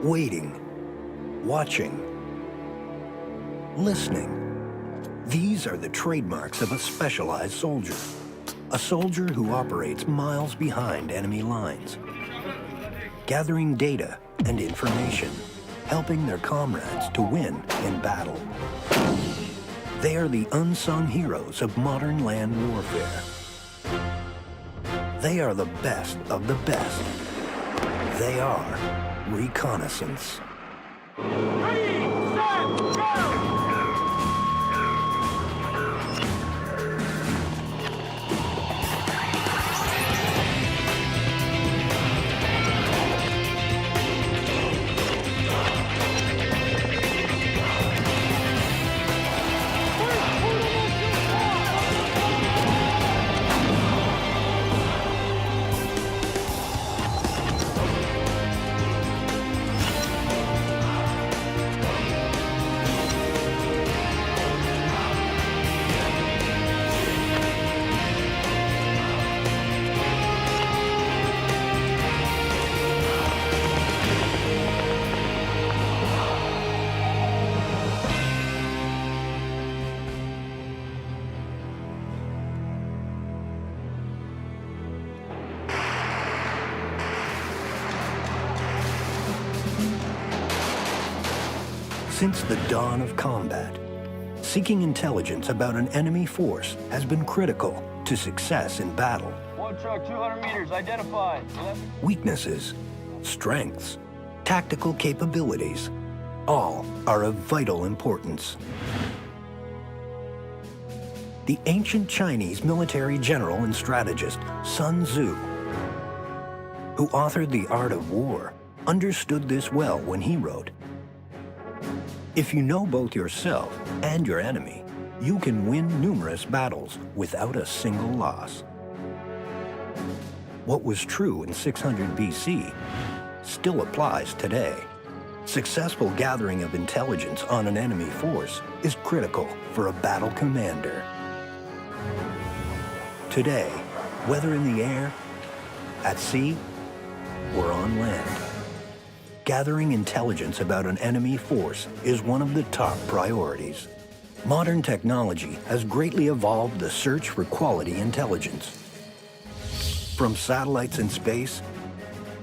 waiting, watching, listening. These are the trademarks of a specialized soldier. A soldier who operates miles behind enemy lines, gathering data and information, helping their comrades to win in battle. They are the unsung heroes of modern land warfare. They are the best of the best. They are Reconnaissance. Ready, set, go! Since the dawn of combat, seeking intelligence about an enemy force has been critical to success in battle. One truck, 200 meters, identified. Weaknesses, strengths, tactical capabilities, all are of vital importance. The ancient Chinese military general and strategist Sun Tzu, who authored The Art of War, understood this well when he wrote, "If you know both yourself and your enemy, you can win numerous battles without a single loss." What was true in 600 BC still applies today. Successful gathering of intelligence on an enemy force is critical for a battle commander. Today, whether in the air, at sea, or on land, gathering intelligence about an enemy force is one of the top priorities. Modern technology has greatly evolved the search for quality intelligence. From satellites in space,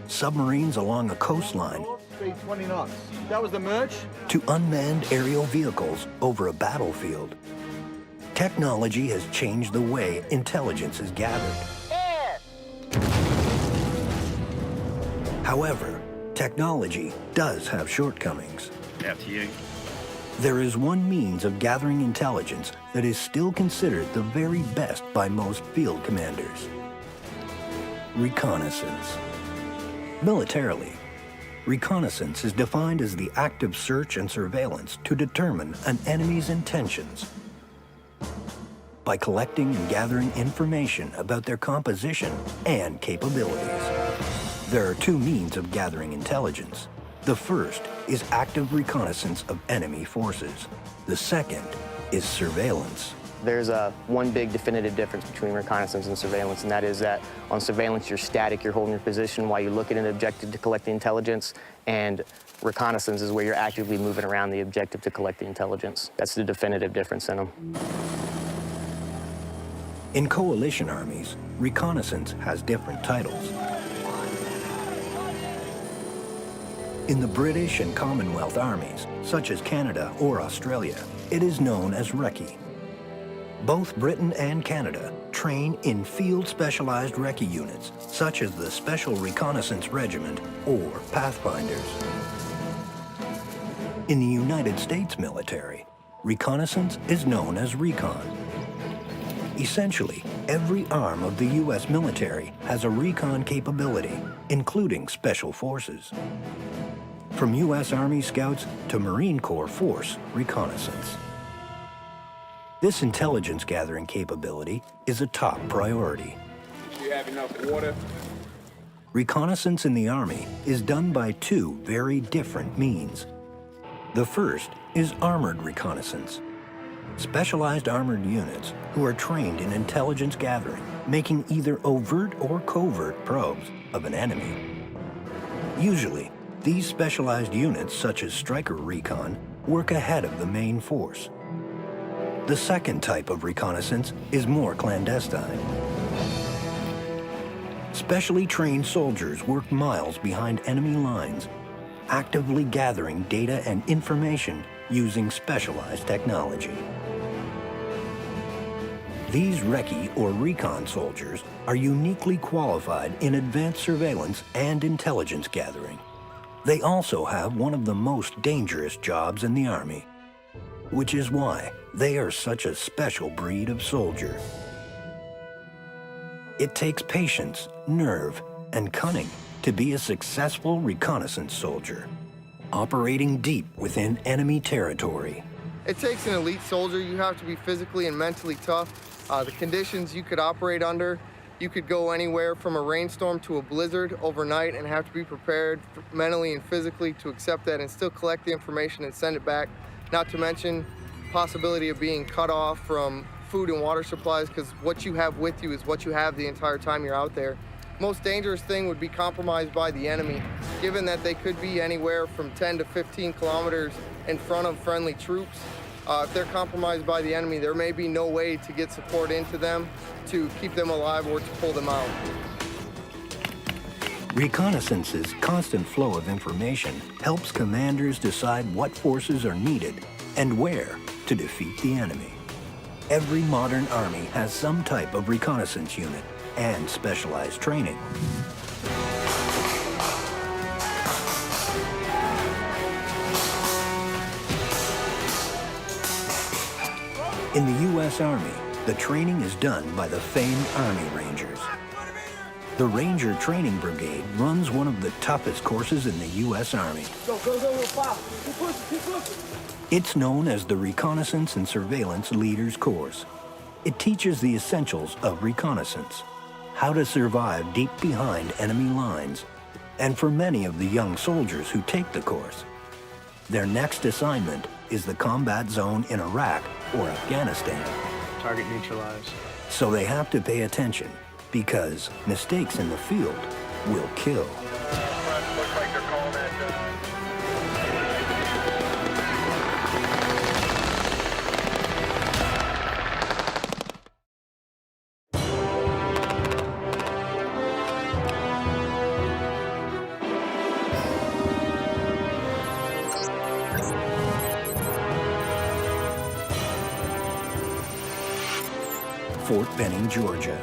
submarines along a coastline, Speed 20 knots. That was the merge? to unmanned aerial vehicles over a battlefield. Technology has changed the way intelligence is gathered. However, technology does have shortcomings. Out to you. There is one means of gathering intelligence that is still considered the very best by most field commanders: reconnaissance. Militarily, reconnaissance is defined as the active search and surveillance to determine an enemy's intentions. By collecting and gathering information about their composition and capabilities. There are two means of gathering intelligence. The first is active reconnaissance of enemy forces. The second is surveillance. There's one big definitive difference between reconnaissance and surveillance, and that is that on surveillance, you're static, you're holding your position while you look at an objective to collect the intelligence, and reconnaissance is where you're actively moving around the objective to collect the intelligence. That's the definitive difference in them. In coalition armies, reconnaissance has different titles. In the British and Commonwealth armies, such as Canada or Australia, it is known as Recce. Both Britain and Canada train in field-specialized Recce units, such as the Special Reconnaissance Regiment or Pathfinders. In the United States military, reconnaissance is known as recon. Essentially, every arm of the U.S. military has a recon capability, including special forces. From U.S. Army Scouts to Marine Corps Force reconnaissance. This intelligence gathering capability is a top priority. Do you have enough water? Reconnaissance in the Army is done by two very different means. The first is armored reconnaissance. Specialized armored units who are trained in intelligence gathering, making either overt or covert probes of an enemy. Usually, These specialized units, such as Striker Recon, work ahead of the main force. The second type of reconnaissance is more clandestine. Specially trained soldiers work miles behind enemy lines, actively gathering data and information using specialized technology. These Recce or recon soldiers are uniquely qualified in advanced surveillance and intelligence gathering. They also have one of the most dangerous jobs in the Army, which is why they are such a special breed of soldier. It takes patience, nerve, and cunning to be a successful reconnaissance soldier, operating deep within enemy territory. It takes an elite soldier. You have to be physically and mentally tough. The conditions you could operate under, you could go anywhere from a rainstorm to a blizzard overnight and have to be prepared mentally and physically to accept that and still collect the information and send it back. Not to mention possibility of being cut off from food and water supplies, because what you have with you is what you have the entire time you're out there. Most dangerous thing would be compromised by the enemy, given that they could be anywhere from 10 to 15 kilometers in front of friendly troops. If they're compromised by the enemy, there may be no way to get support into them to keep them alive or to pull them out. Reconnaissance's constant flow of information helps commanders decide what forces are needed and where to defeat the enemy. Every modern army has some type of reconnaissance unit and specialized training. In the U.S. Army, the training is done by the famed Army Rangers. The Ranger Training Brigade runs one of the toughest courses in the U.S. Army. Go, fast. Keep pushing. It's known as the Reconnaissance and Surveillance Leaders Course. It teaches the essentials of reconnaissance, how to survive deep behind enemy lines, and for many of the young soldiers who take the course, their next assignment is the combat zone in Iraq or Afghanistan. Target neutralized. So they have to pay attention, because mistakes in the field will kill. Looks like they're calling that Fort Benning, Georgia,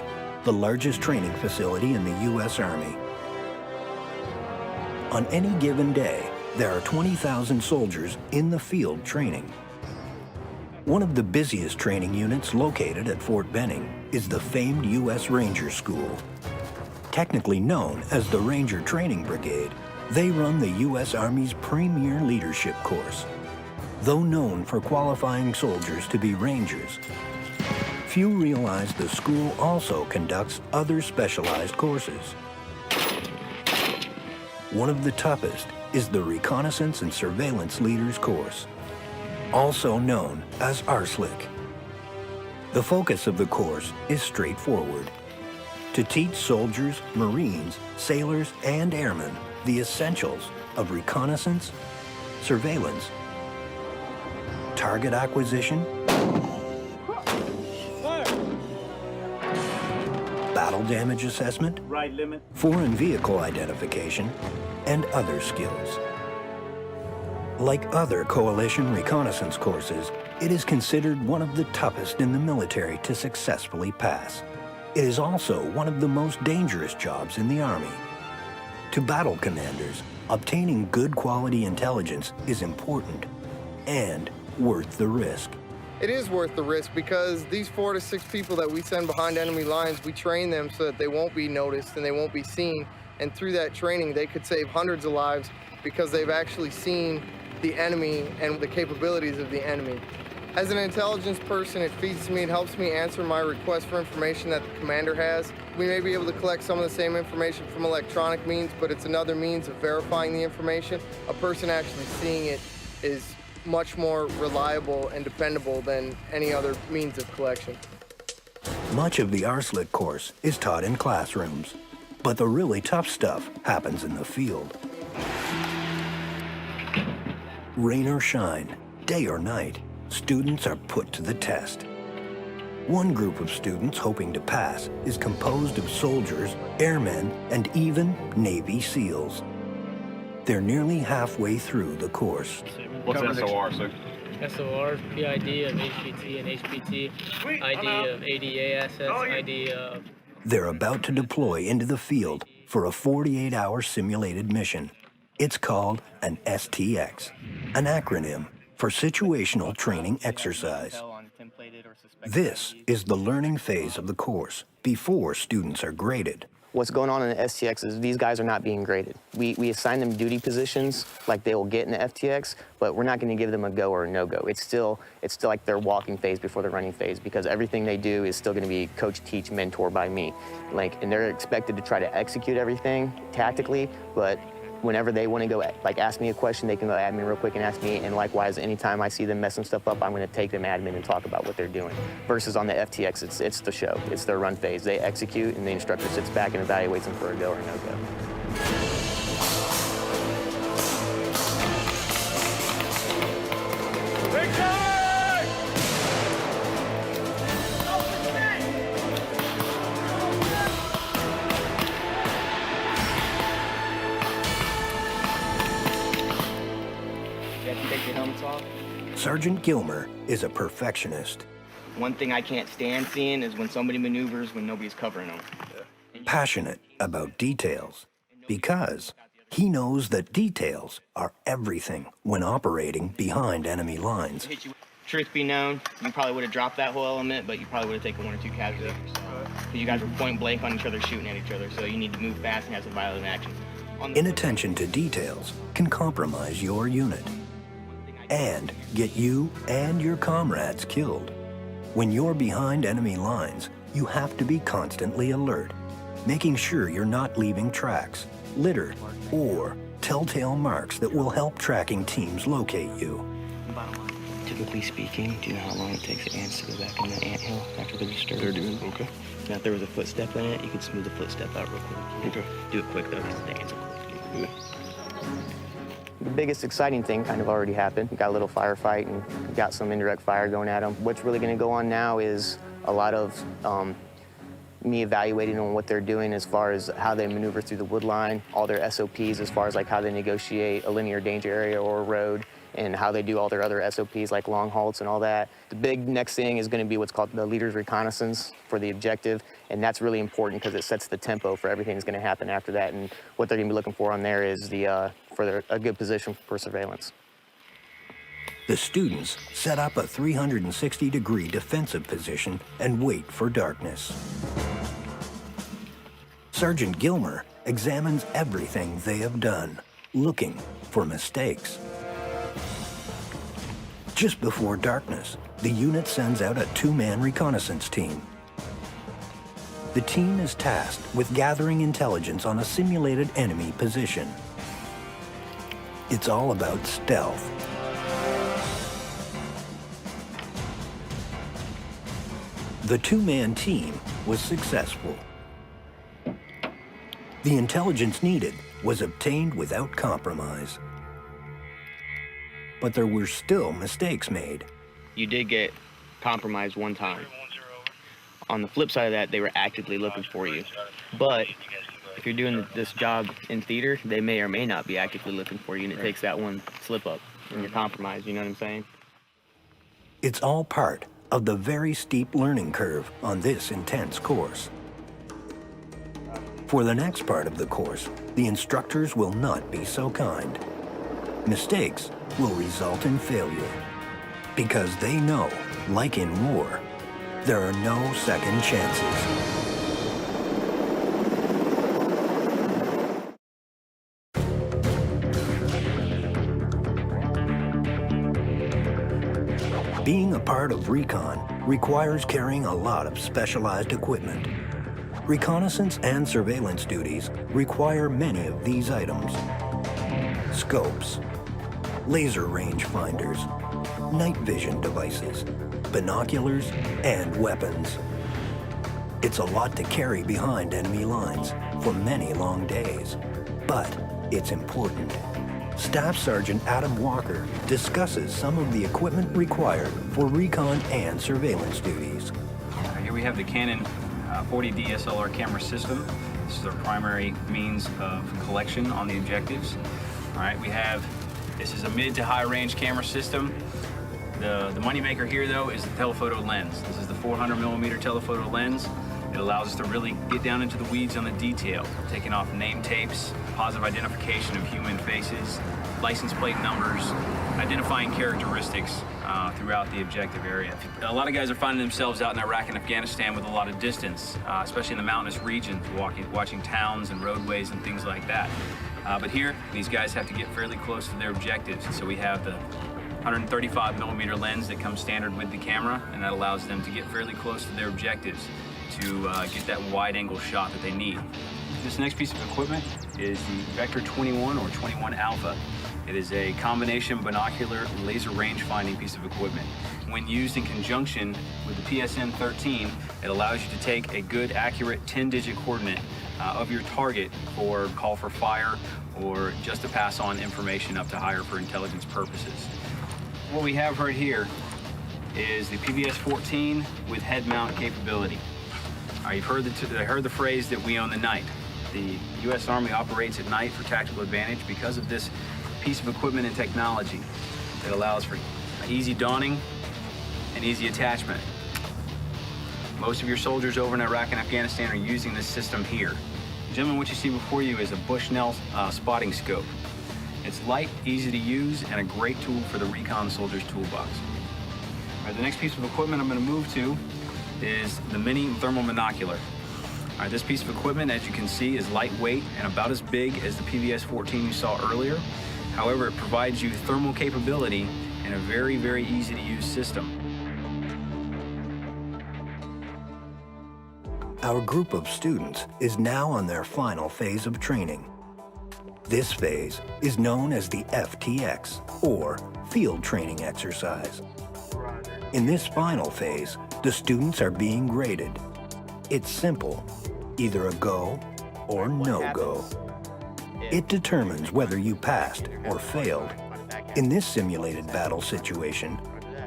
the largest training facility in the U.S. Army. On any given day, there are 20,000 soldiers in the field training. One of the busiest training units located at Fort Benning is the famed U.S. Ranger School. Technically known as the Ranger Training Brigade, they run the U.S. Army's premier leadership course. Though known for qualifying soldiers to be Rangers, few realize the school also conducts other specialized courses. One of the toughest is the Reconnaissance and Surveillance Leaders course, also known as RSLIC. The focus of the course is straightforward: to teach soldiers, Marines, sailors, and airmen the essentials of reconnaissance, surveillance, target acquisition, battle damage assessment, right limit. foreign vehicle identification, and other skills. Like other coalition reconnaissance courses, it is considered one of the toughest in the military to successfully pass. It is also one of the most dangerous jobs in the Army. To battle commanders, obtaining good quality intelligence is important and worth the risk. It is worth the risk because these 4 to 6 people that we send behind enemy lines, we train them so that they won't be noticed and they won't be seen. And through that training, they could save hundreds of lives because they've actually seen the enemy and the capabilities of the enemy. As an intelligence person, it feeds me, it helps me answer my request for information that the commander has. We may be able to collect some of the same information from electronic means, but it's another means of verifying the information. A person actually seeing it is much more reliable and dependable than any other means of collection. Much of the RSLIC course is taught in classrooms, but the really tough stuff happens in the field. Rain or shine, day or night, students are put to the test. One group of students hoping to pass is composed of soldiers, airmen, and even Navy SEALs. They're nearly halfway through the course. What's SOR, sir? SOR, PID of HPT and HPT, ID of ADASS, ID of... They're about to deploy into the field for a 48-hour simulated mission. It's called an STX, an acronym for Situational Training Exercise. This is the learning phase of the course before students are graded. What's going on in the STX is these guys are not being graded. We assign them duty positions like they will get in the FTX, but we're not going to give them a go or a no-go. It's still like their walking phase before the running phase, because everything they do is still going to be coach, teach, mentor by me. And they're expected to try to execute everything tactically, but whenever they want to go ask me a question, they can go admin real quick and ask me, and likewise, anytime I see them messing stuff up, I'm going to take them admin and talk about what they're doing. Versus on the FTX, it's the show. It's their run phase. They execute, and the instructor sits back and evaluates them for a go or no-go. Sergeant Gilmer is a perfectionist. One thing I can't stand seeing is when somebody maneuvers when nobody's covering them. Passionate about details, because he knows that details are everything when operating behind enemy lines. Truth be known, you probably would have dropped that whole element, but you probably would have taken 1 or 2 casualties. Because you guys were point blank on each other, shooting at each other, so you need to move fast and have some violent action. Inattention to details can compromise your unit and get you and your comrades killed. When you're behind enemy lines, you have to be constantly alert, making sure you're not leaving tracks, litter, or telltale marks that will help tracking teams locate you. Typically speaking, do you know how long it takes the ants to go back in the anthill after they're disturbed? 30 minutes, okay. Now, if there was a footstep in it, you could smooth the footstep out real quick. Okay. Do it quick, though, because the ants will quick. Okay. The biggest exciting thing kind of already happened. We got a little firefight and got some indirect fire going at them. What's really going to go on now is a lot of me evaluating on what they're doing as far as how they maneuver through the wood line, all their SOPs as far as like how they negotiate a linear danger area or a road, and how they do all their other SOPs like long halts and all that. The big next thing is going to be what's called the leader's reconnaissance for the objective, and that's really important because it sets the tempo for everything that's going to happen after that. And what they're going to be looking for on there is a good position for surveillance. The students set up a 360-degree defensive position and wait for darkness. Sergeant Gilmer examines everything they have done, looking for mistakes. Just before darkness, the unit sends out a 2-man reconnaissance team. The team is tasked with gathering intelligence on a simulated enemy position. It's all about stealth. The 2-man team was successful. The intelligence needed was obtained without compromise. But there were still mistakes made. You did get compromised one time. On the flip side of that, they were actively looking for you. But if you're doing this job in theater, they may or may not be actively looking for you, and it takes that one slip up and you're compromised, you know what I'm saying? It's all part of the very steep learning curve on this intense course. For the next part of the course, the instructors will not be so kind. Mistakes will result in failure, because they know, like in war, there are no second chances. Being a part of Recon requires carrying a lot of specialized equipment. Reconnaissance and surveillance duties require many of these items: scopes, laser range finders, night vision devices, binoculars, and weapons. It's a lot to carry behind enemy lines for many long days, but it's important. Staff Sergeant Adam Walker discusses some of the equipment required for recon and surveillance duties. Here we have the Canon 40D SLR camera system. This is our primary means of collection on the objectives. All right, this is a mid to high range camera system. The moneymaker here though is the telephoto lens. This is the 400mm telephoto lens. It allows us to really get down into the weeds on the detail, taking off name tapes, positive identification of human faces, license plate numbers, identifying characteristics throughout the objective area. A lot of guys are finding themselves out in Iraq and Afghanistan with a lot of distance, especially in the mountainous regions, watching towns and roadways and things like that. But here, these guys have to get fairly close to their objectives. So we have the 135mm lens that comes standard with the camera, and that allows them to get fairly close to their objectives to get that wide-angle shot that they need. This next piece of equipment is the Vector 21 or 21 Alpha. It is a combination binocular laser range-finding piece of equipment. When used in conjunction with the PSN 13, it allows you to take a good, accurate 10-digit coordinate of your target for call for fire or just to pass on information up to higher for intelligence purposes. What we have right here is the PVS 14 with head mount capability. You've heard the phrase that we own the night. The U.S. Army operates at night for tactical advantage because of this piece of equipment and technology that allows for easy donning and easy attachment. Most of your soldiers over in Iraq and Afghanistan are using this system here. Gentlemen, what you see before you is a Bushnell spotting scope. It's light, easy to use, and a great tool for the recon soldier's toolbox. The next piece of equipment I'm going to move to is the mini thermal monocular. This piece of equipment, as you can see, is lightweight and about as big as the PVS 14 you saw earlier. However, it provides you thermal capability in a very, very easy to use system. Our group of students is now on their final phase of training. This phase is known as the FTX, or Field Training Exercise. In this final phase, the students are being graded. It's simple, either a go or no go. It determines whether you passed or failed. In this simulated battle situation,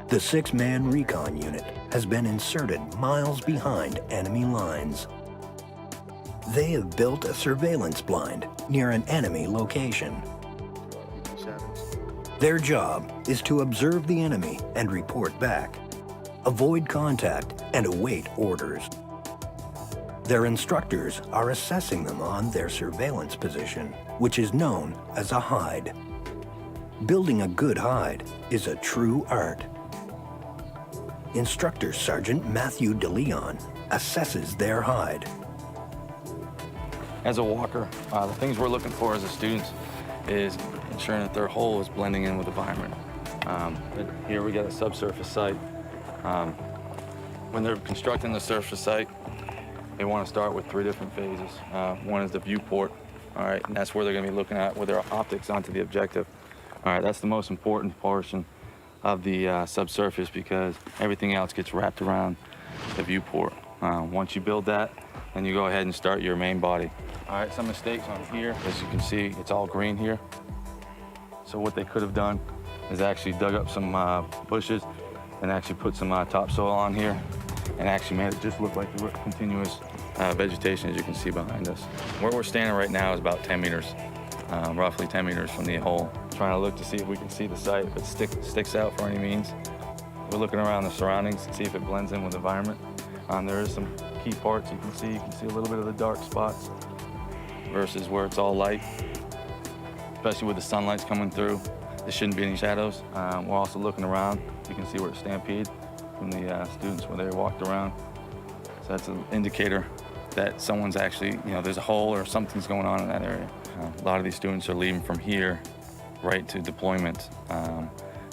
the 6-man recon unit has been inserted miles behind enemy lines. They have built a surveillance blind near an enemy location. Their job is to observe the enemy and report back, avoid contact, and await orders. Their instructors are assessing them on their surveillance position, which is known as a hide. Building a good hide is a true art. Instructor Sergeant Matthew DeLeon assesses their hide. As a walker, the things we're looking for as a students is ensuring that their hole is blending in with the environment. Here we got a subsurface site. When they're constructing the surface site, they want to start with 3 different phases. One is the viewport, all right, and that's where they're going to be looking at with their optics onto the objective. All right, that's the most important portion of the subsurface because everything else gets wrapped around the viewport. Once you build that, then you go ahead and start your main body. All right, some mistakes on here. As you can see, it's all green here. So what they could have done is actually dug up some bushes and actually put some topsoil on here and actually made it just look like the continuous vegetation as you can see behind us. Where we're standing right now is about 10 meters, roughly 10 meters from the hole. Trying to look to see if we can see the site, if it sticks out for any means. We're looking around the surroundings to see if it blends in with the environment. There is some key parts you can see a little bit of the dark spots versus where it's all light, especially with the sunlight's coming through. There shouldn't be any shadows. We're also looking around. You can see where it stampeded from the students when they walked around. So that's an indicator that someone's actually, there's a hole or something's going on in that area. A lot of these students are leaving from here right to deployment.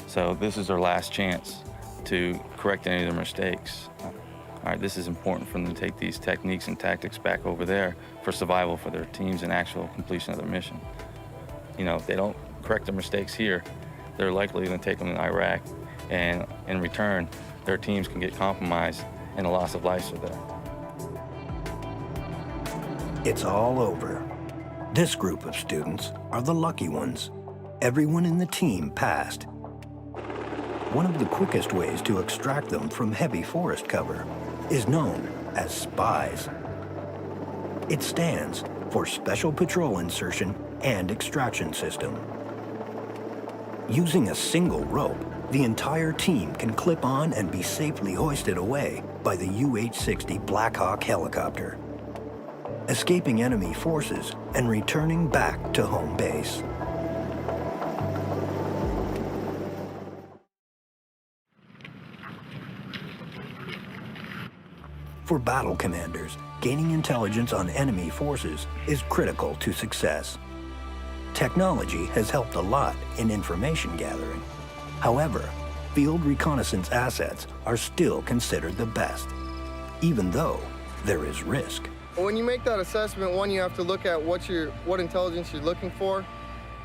So this is their last chance to correct any of their mistakes. All right, this is important for them to take these techniques and tactics back over there for survival for their teams and actual completion of their mission. If they don't correct their mistakes here, they're likely going to take them to Iraq, and in return, their teams can get compromised and a loss of lives are there. It's all over. This group of students are the lucky ones. Everyone in the team passed. One of the quickest ways to extract them from heavy forest cover is known as spies. It stands for Special Patrol Insertion and Extraction System. Using a single rope, the entire team can clip on and be safely hoisted away by the UH-60 Black Hawk helicopter, escaping enemy forces and returning back to home base. For battle commanders, gaining intelligence on enemy forces is critical to success. Technology has helped a lot in information gathering. However, field reconnaissance assets are still considered the best, even though there is risk. When you make that assessment, one, you have to look at what intelligence you're looking for,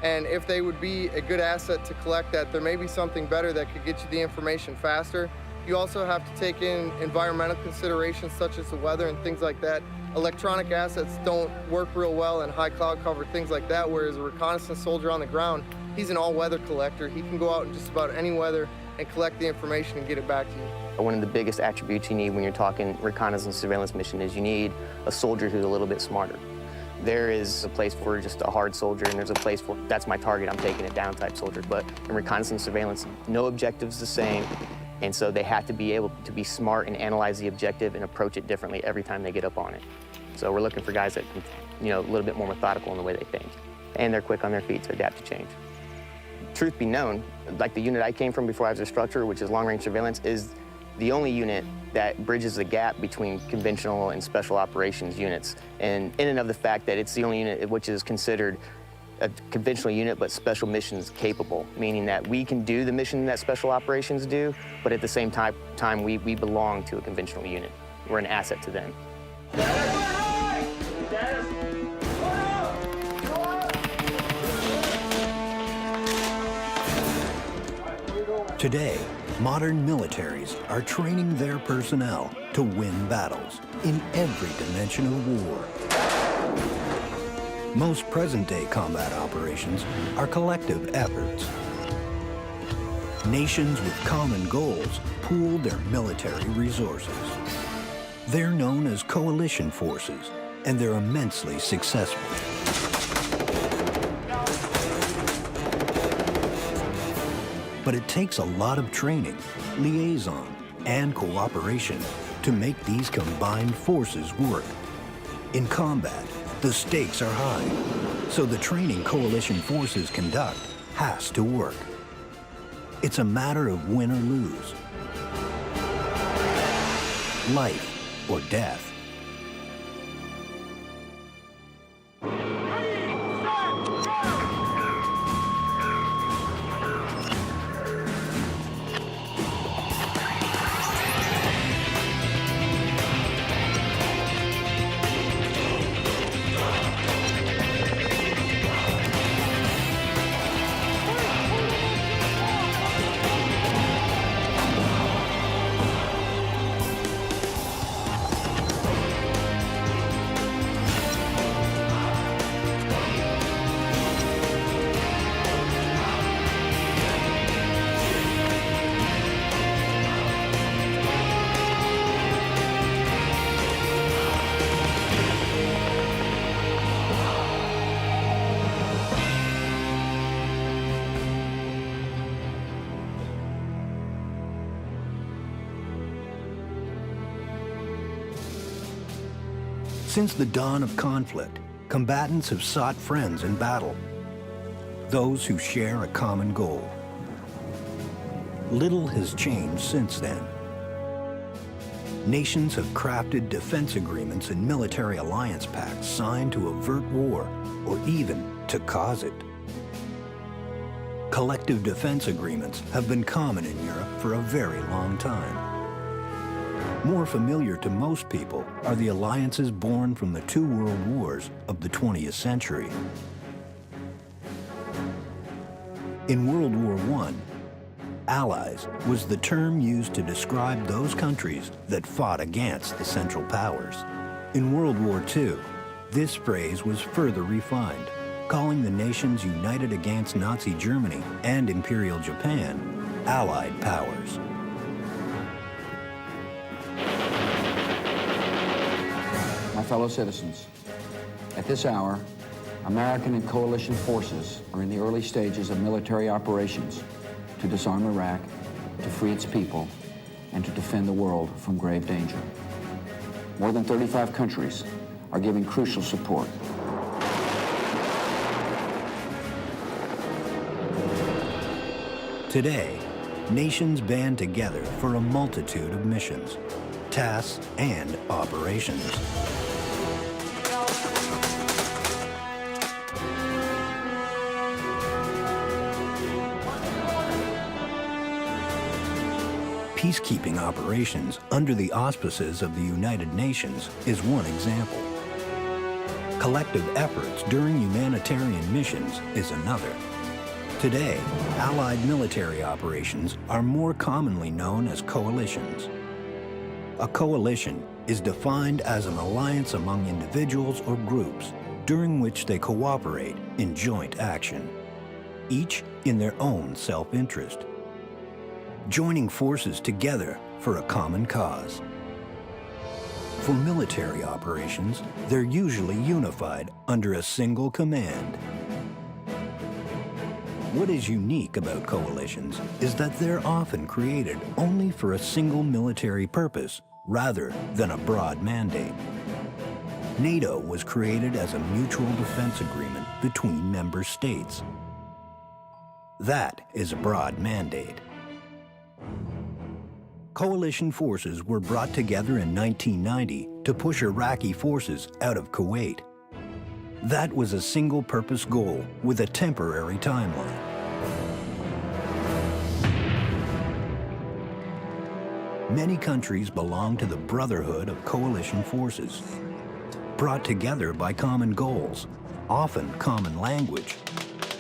and if they would be a good asset to collect that, there may be something better that could get you the information faster. You also have to take in environmental considerations such as the weather and things like that. Electronic assets don't work real well in high cloud cover, things like that, whereas a reconnaissance soldier on the ground, he's an all-weather collector. He can go out in just about any weather and collect the information and get it back to you. One of the biggest attributes you need when you're talking reconnaissance surveillance mission is you need a soldier who's a little bit smarter. There is a place for just a hard soldier, and there's a place for, that's my target, I'm taking it down type soldier. But in reconnaissance surveillance, no objective's the same. And so they have to be able to be smart and analyze the objective and approach it differently every time they get up on it. So we're looking for guys that can, a little bit more methodical in the way they think. And they're quick on their feet to adapt to change. Truth be known, like the unit I came from before I was a instructor, which is long-range surveillance, is the only unit that bridges the gap between conventional and special operations units. And in and of the fact that it's the only unit which is considered a conventional unit, but special missions capable, meaning that we can do the mission that special operations do, but at the same time we belong to a conventional unit. We're an asset to them. Today, modern militaries are training their personnel to win battles in every dimension of war. Most present-day combat operations are collective efforts. Nations with common goals pool their military resources. They're known as coalition forces, and they're immensely successful. But it takes a lot of training, liaison, and cooperation to make these combined forces work. In combat, the stakes are high, so the training coalition forces conduct has to work. It's a matter of win or lose, life or death. Since the dawn of conflict, combatants have sought friends in battle, those who share a common goal. Little has changed since then. Nations have crafted defense agreements and military alliance pacts signed to avert war or even to cause it. Collective defense agreements have been common in Europe for a very long time. More familiar to most people are the alliances born from the two world wars of the 20th century. In World War I, Allies was the term used to describe those countries that fought against the Central Powers. In World War II, this phrase was further refined calling the nations united against Nazi Germany and Imperial Japan Allied powers. My fellow citizens, at this hour, American and coalition forces are in the early stages of military operations to disarm Iraq, to free its people, and to defend the world from grave danger. More than 35 countries are giving crucial support. Today, nations band together for a multitude of missions, tasks, and operations. Peacekeeping operations under the auspices of the United Nations is one example. Collective efforts during humanitarian missions is another. Today, Allied military operations are more commonly known as coalitions. A coalition is defined as an alliance among individuals or groups during which they cooperate in joint action, each in their own self-interest, joining forces together for a common cause. For military operations, they're usually unified under a single command. What is unique about coalitions is that they're often created only for a single military purpose rather than a broad mandate. NATO was created as a mutual defense agreement between member states. That is a broad mandate. Coalition forces were brought together in 1990 to push Iraqi forces out of Kuwait. That was a single-purpose goal with a temporary timeline. Many countries belong to the Brotherhood of Coalition Forces, brought together by common goals, often common language,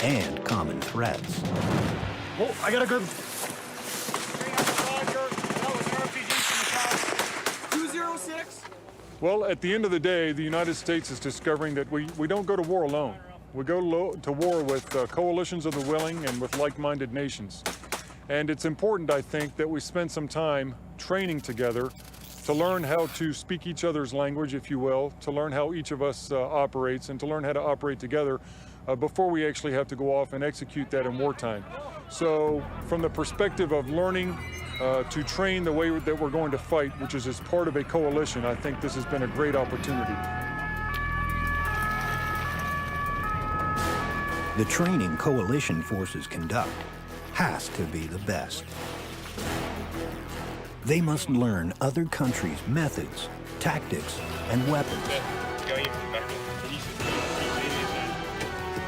and common threats. Oh, I got a good... Well, at the end of the day, the United States is discovering that we don't go to war alone. We go to war with coalitions of the willing and with like-minded nations. And it's important, I think, that we spend some time training together to learn how to speak each other's language, if you will, to learn how each of us operates, and to learn how to operate together before we actually have to go off and execute that in wartime. So from the perspective of learning to train the way that we're going to fight, which is as part of a coalition, I think this has been a great opportunity. The training coalition forces conduct has to be the best. They must learn other countries' methods, tactics, and weapons,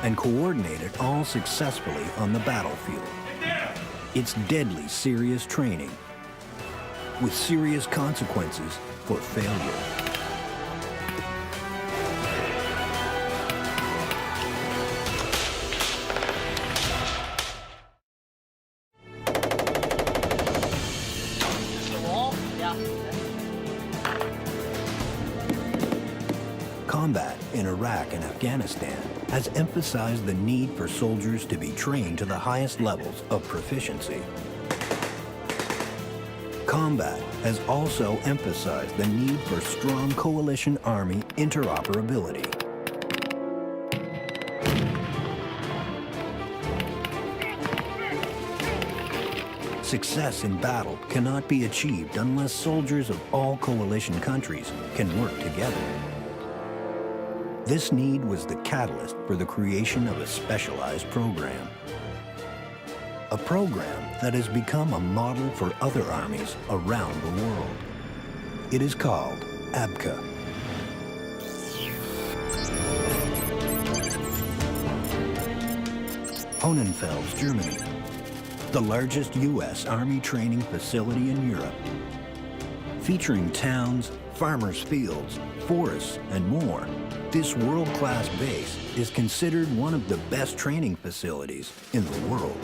and coordinate it all successfully on the battlefield. It's deadly serious training, with serious consequences for failure. Combat in Iraq and Afghanistan has emphasized the need for soldiers to be trained to the highest levels of proficiency. Combat has also emphasized the need for strong coalition army interoperability. Success in battle cannot be achieved unless soldiers of all coalition countries can work together. This need was the catalyst for the creation of a specialized program. A program that has become a model for other armies around the world. It is called ABCA. Honenfels, Germany, the largest U.S. Army training facility in Europe. Featuring towns, farmers' fields, forests, and more, this world-class base is considered one of the best training facilities in the world.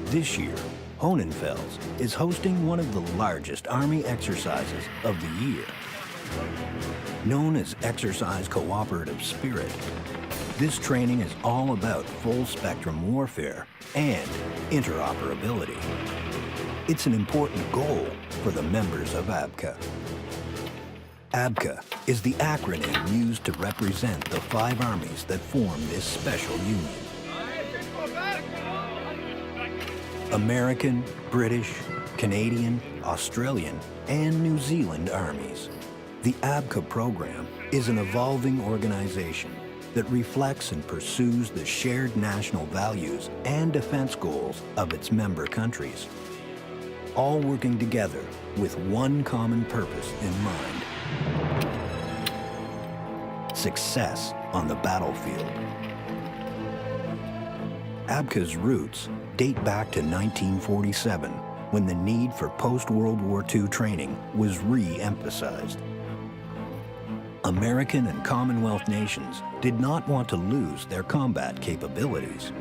This year, Honenfels is hosting one of the largest Army exercises of the year. Known as Exercise Cooperative Spirit, This training is all about full-spectrum warfare and interoperability. It's an important goal for the members of ABCA. ABCA is the acronym used to represent the 5 armies that form this special union. American, British, Canadian, Australian, and New Zealand armies. The ABCA program is an evolving organization that reflects and pursues the shared national values and defense goals of its member countries, all working together with one common purpose in mind: success on the battlefield. ABCA's roots date back to 1947, when the need for post-World War II training was re-emphasized. American and Commonwealth nations did not want to lose their combat capabilities.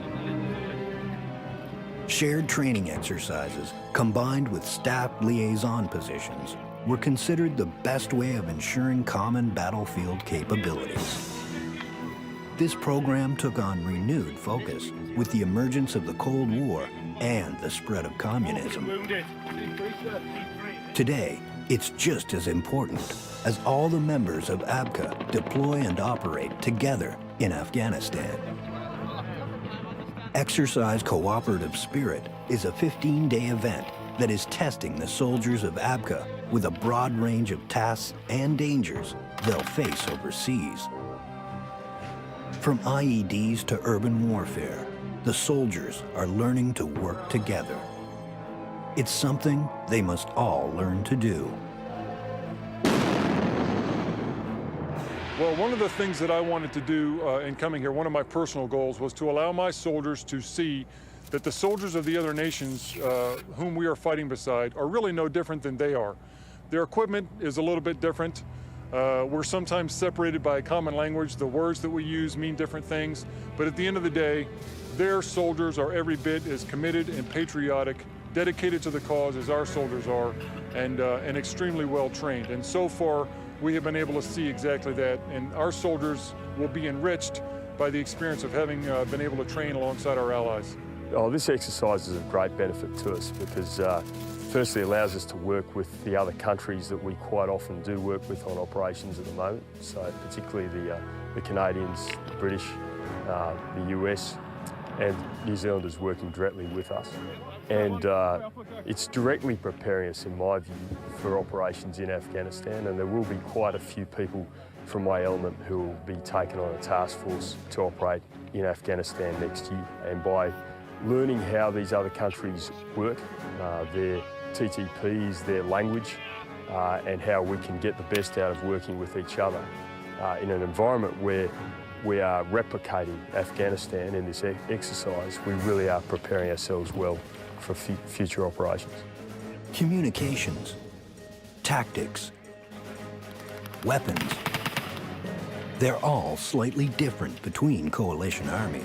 Shared training exercises combined with staff liaison positions were considered the best way of ensuring common battlefield capabilities. This program took on renewed focus with the emergence of the Cold War and the spread of communism. Today, it's just as important, as all the members of ABCA deploy and operate together in Afghanistan. Exercise Cooperative Spirit is a 15-day event that is testing the soldiers of ABCA with a broad range of tasks and dangers they'll face overseas. From IEDs to urban warfare, the soldiers are learning to work together. It's something they must all learn to do. Well, one of the things that I wanted to do in coming here, one of my personal goals, was to allow my soldiers to see that the soldiers of the other nations whom we are fighting beside are really no different than they are. Their equipment is a little bit different. We're sometimes separated by a common language. The words that we use mean different things. But at the end of the day, their soldiers are every bit as committed and patriotic, dedicated to the cause as our soldiers are, and extremely well trained. And so far, we have been able to see exactly that. And our soldiers will be enriched by the experience of having been able to train alongside our allies. Oh, this exercise is of great benefit to us because firstly it allows us to work with the other countries that we quite often do work with on operations at the moment. So particularly the Canadians, the British, the US, and New Zealanders working directly with us. And it's directly preparing us, in my view, for operations in Afghanistan, and there will be quite a few people from my element who will be taken on a task force to operate in Afghanistan next year. And by learning how these other countries work, their TTPs, their language, and how we can get the best out of working with each other in an environment where we are replicating Afghanistan in this exercise, we really are preparing ourselves well for future operations. Communications, tactics, weapons, they're all slightly different between coalition armies.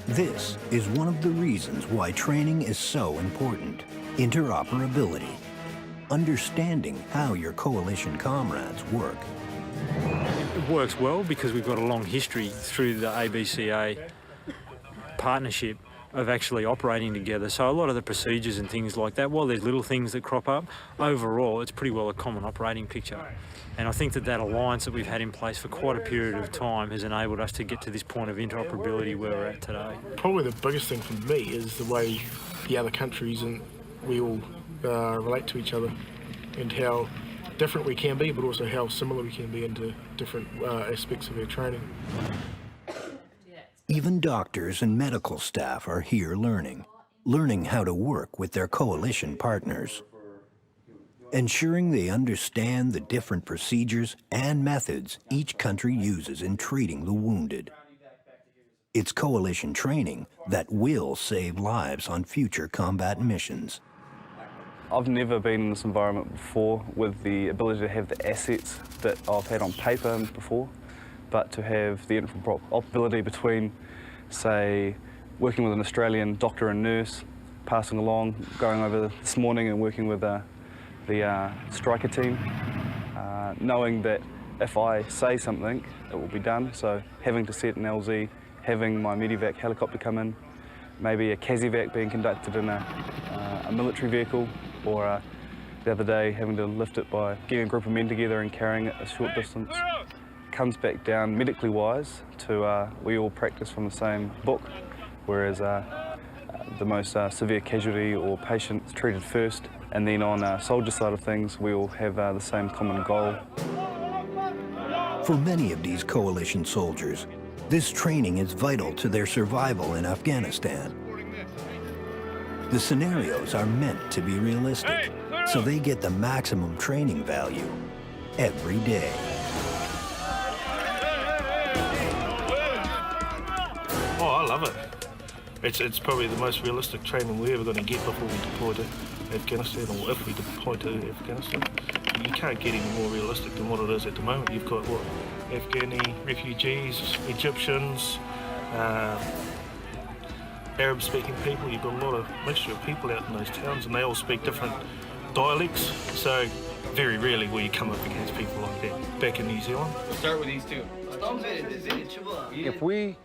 This is one of the reasons why training is so important: interoperability. Understanding how your coalition comrades work. It works well because we've got a long history through the ABCA partnership of actually operating together. So a lot of the procedures and things like that, while there's little things that crop up, overall it's pretty well a common operating picture. And I think that that alliance that we've had in place for quite a period of time has enabled us to get to this point of interoperability where we're at today. Probably the biggest thing for me is the way the other countries and we all relate to each other, and how different we can be, but also how similar we can be into different aspects of our training. Even doctors and medical staff are here learning how to work with their coalition partners, ensuring they understand the different procedures and methods each country uses in treating the wounded. It's coalition training that will save lives on future combat missions. I've never been in this environment before with the ability to have the assets that I've had on paper before, but to have the interoperability between, say, working with an Australian doctor and nurse, passing along, going over this morning and working with the striker team, knowing that if I say something, it will be done. So having to set an LZ, having my medevac helicopter come in, maybe a CASEVAC being conducted in a military vehicle, or the other day having to lift it by getting a group of men together and carrying it a short distance. Comes back down medically wise to we all practice from the same book, whereas the most severe casualty or patient is treated first, and then on soldier side of things we all have the same common goal. For many of these coalition soldiers, this training is vital to their survival in Afghanistan. The scenarios are meant to be realistic, so they get the maximum training value every day. Oh, I love it. It's probably the most realistic training we're ever going to get before we deploy to Afghanistan, or if we deploy to Afghanistan. You can't get any more realistic than what it is at the moment. You've got, what, Afghani refugees, Egyptians, Arab-speaking people. You've got a lot of mixture of people out in those towns, and they all speak different dialects. So very rarely will you come up against people like that back in New Zealand. We'll start with these two. If we,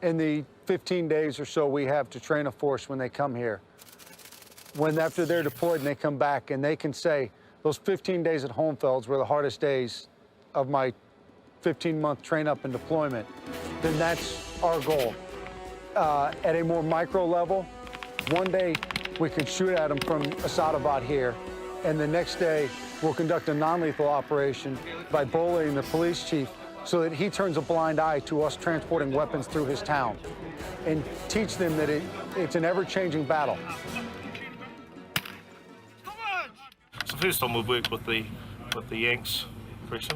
in the 15 days or so we have to train a force when they come here, when after they're deployed and they come back and they can say, those 15 days at Homefields were the hardest days of my 15-month train up and deployment, then that's our goal. At a more micro level, one day we can shoot at them from Asadabad here, and the next day we'll conduct a non-lethal operation by bullying the police chief so that he turns a blind eye to us transporting weapons through his town, and teach them that it's an ever-changing battle. It's the first time we've worked with the Yanks, Recce,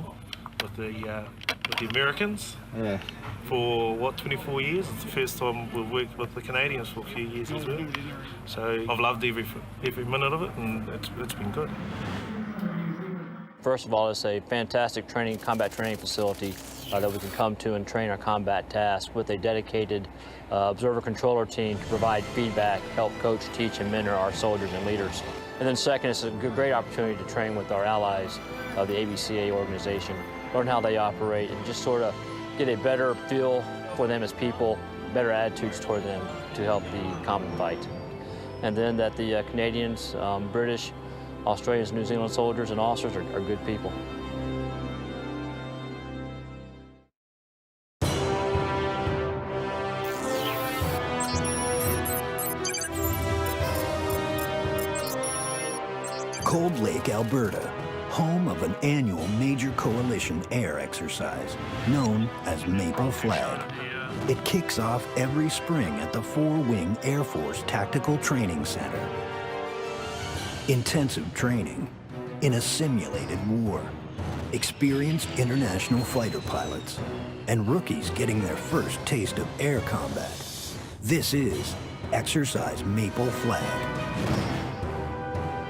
with the Americans. Yeah. For what, 24 years? It's the first time we've worked with the Canadians for a few years as well. So I've loved every minute of it, and it's been good. First of all, it's a fantastic combat training facility that we can come to and train our combat tasks with a dedicated observer controller team to provide feedback, help coach, teach, and mentor our soldiers and leaders. And then second, it's a great opportunity to train with our allies of the ABCA organization, learn how they operate, and just sort of get a better feel for them as people, better attitudes toward them to help the common fight. And then that the Canadians, British, Australians, New Zealand soldiers and officers are good people. Cold Lake, Alberta, home of an annual major coalition air exercise known as Maple Flag. It kicks off every spring at the 4-Wing Air Force Tactical Training Center. Intensive training in a simulated war, experienced international fighter pilots, and rookies getting their first taste of air combat. This is Exercise Maple Flag.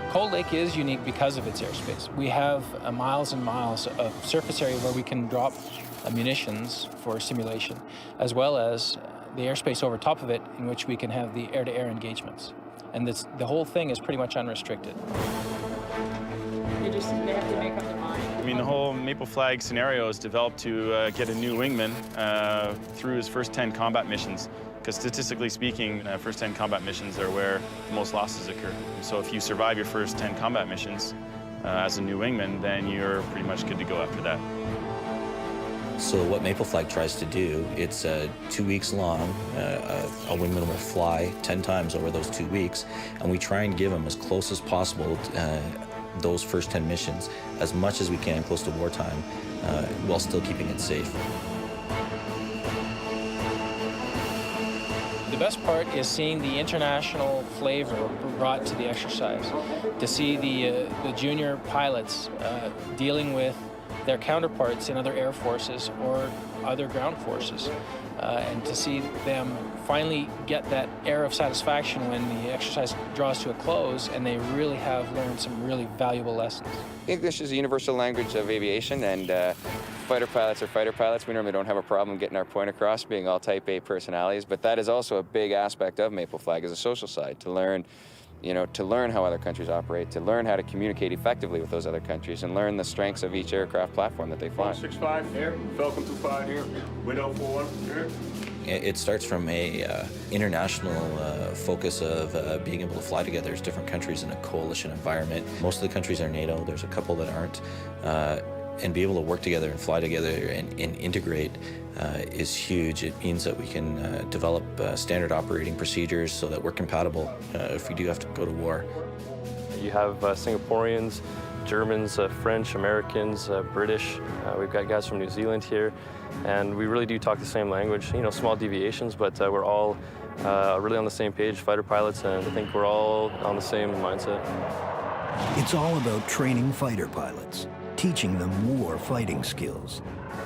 Cold Lake is unique because of its airspace. We have miles and miles of surface area where we can drop munitions for simulation, as well as the airspace over top of it in which we can have the air-to-air engagements. And the whole thing is pretty much unrestricted. They have to make up their mind. I mean, the whole Maple Flag scenario is developed to get a new wingman through his first 10 combat missions. Because statistically speaking, first 10 combat missions are where most losses occur. So if you survive your first 10 combat missions as a new wingman, then you're pretty much good to go after that. So what Maple Flag tries to do, it's 2 weeks long. A wingman will fly 10 times over those 2 weeks, and we try and give them as close as possible those first 10 missions, as much as we can close to wartime, while still keeping it safe. The best part is seeing the international flavor brought to the exercise, to see the junior pilots dealing with their counterparts in other air forces or other ground forces, and to see them finally get that air of satisfaction when the exercise draws to a close and they really have learned some really valuable lessons. English is a universal language of aviation, and fighter pilots are fighter pilots. We normally don't have a problem getting our point across, being all Type A personalities, but that is also a big aspect of Maple Flag, is a social side, to learn you know, to learn how other countries operate, to learn how to communicate effectively with those other countries, and learn the strengths of each aircraft platform that they fly. 165 here, Falcon 25 here, Widow 41 here. It starts from a international focus of being able to fly together as different countries in a coalition environment. Most of the countries are NATO, there's a couple that aren't. And be able to work together and fly together and integrate is huge. It means that we can develop standard operating procedures so that we're compatible if we do have to go to war. You have Singaporeans, Germans, French, Americans, British. We've got guys from New Zealand here, and we really do talk the same language. You know, small deviations, but we're all really on the same page, fighter pilots, and I think we're all on the same mindset. It's all about training fighter pilots, teaching them war fighting skills,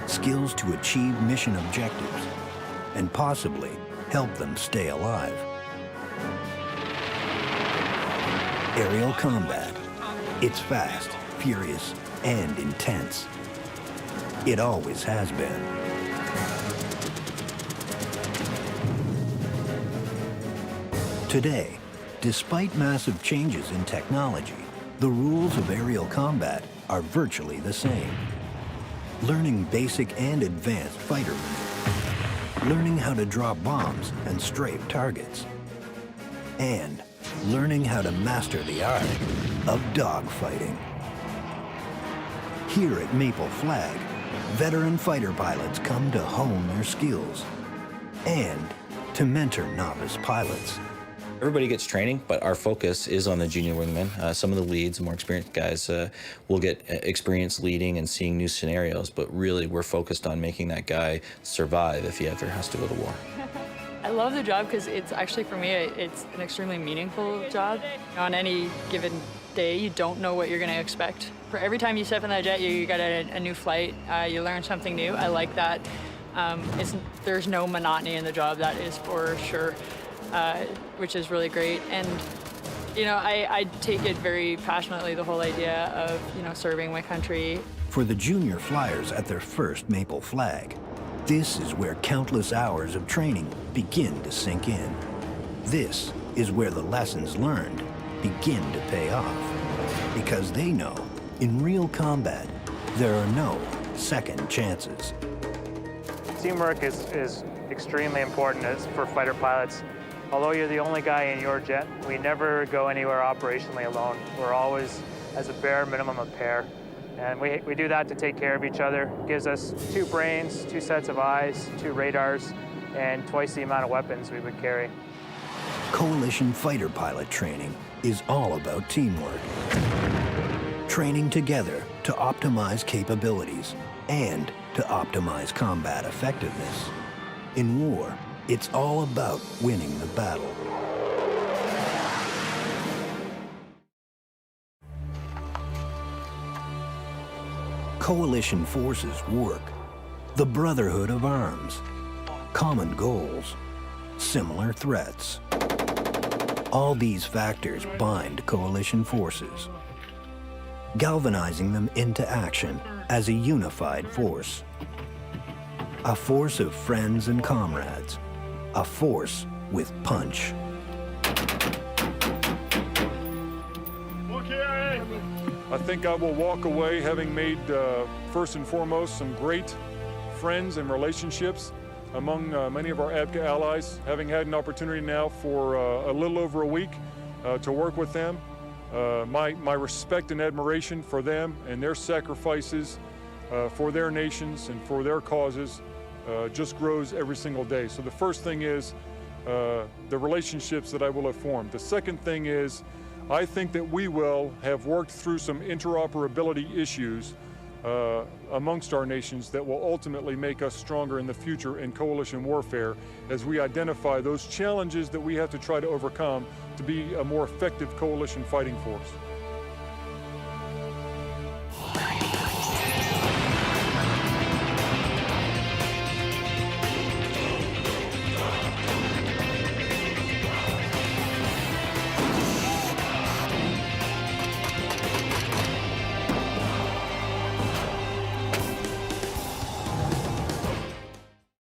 skills to achieve mission objectives, and possibly help them stay alive. Aerial combat. It's fast, furious, and intense. It always has been. Today, despite massive changes in technology, the rules of aerial combat are virtually the same. Learning basic and advanced fighter maneuvers, learning how to drop bombs and strafe targets, and learning how to master the art of dogfighting. Here at Maple Flag, veteran fighter pilots come to hone their skills and to mentor novice pilots. Everybody gets training, but our focus is on the junior wingmen. Some of the leads, more experienced guys, will get experience leading and seeing new scenarios, but really we're focused on making that guy survive if he ever has to go to war. I love the job because it's actually, for me, it's an extremely meaningful job. On any given day, you don't know what you're going to expect. For every time you step in that jet, you got a new flight, you learn something new. I like that. There's no monotony in the job, that is for sure. Which is really great. And, you know, I take it very passionately, the whole idea of, you know, serving my country. For the junior flyers at their first Maple Flag, this is where countless hours of training begin to sink in. This is where the lessons learned begin to pay off. Because they know, in real combat, there are no second chances. Teamwork is extremely important for fighter pilots. Although you're the only guy in your jet, we never go anywhere operationally alone. We're always, as a bare minimum, a pair. And we do that to take care of each other. It gives us 2 brains, 2 sets of eyes, 2 radars, and twice the amount of weapons we would carry. Coalition fighter pilot training is all about teamwork. Training together to optimize capabilities and to optimize combat effectiveness. In war, it's all about winning the battle. Coalition forces work, the brotherhood of arms, common goals, similar threats. All these factors bind coalition forces, galvanizing them into action as a unified force. A force of friends and comrades, a force with punch. I think I will walk away having made, first and foremost, some great friends and relationships among many of our ABCA allies, having had an opportunity now for a little over a week to work with them. My respect and admiration for them and their sacrifices for their nations and for their causes just grows every single day. So the first thing is the relationships that I will have formed. The second thing is I think that we will have worked through some interoperability issues amongst our nations that will ultimately make us stronger in the future in coalition warfare as we identify those challenges that we have to try to overcome to be a more effective coalition fighting force.